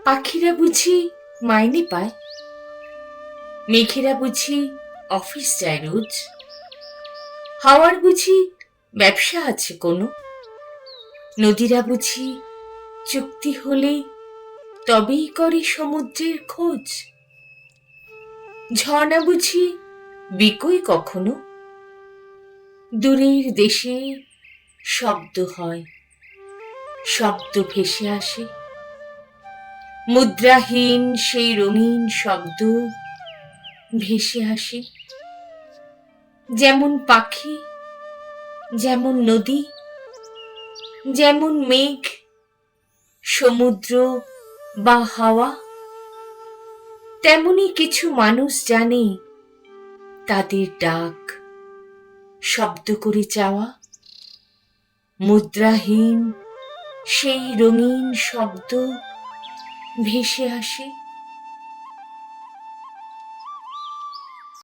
পাখিরা বুঝি মাইনে পায়, মেঘেরা বুঝি অফিস যায় রোজ, হাওয়ার বুঝি ব্যবসা আছে কোনো, নদীরা বুঝি চুক্তি হলে তবেই করে সমুদ্রের খোঁজ, ঝর্ণা বুঝি বিকোয় কখনো, দূরের দেশে শব্দ হয়, শব্দ ভেসে আসে, মুদ্রাহীন সেই রঙিন শব্দ ভেসে আসে। যেমন পাখি, যেমন নদী, যেমন মেঘ, সমুদ্র বা হাওয়া, তেমনি কিছু মানুষ জানে তাদের ডাক শব্দ করে চাওয়া, মুদ্রাহীন সেই রঙিন শব্দ ভেসে আসে।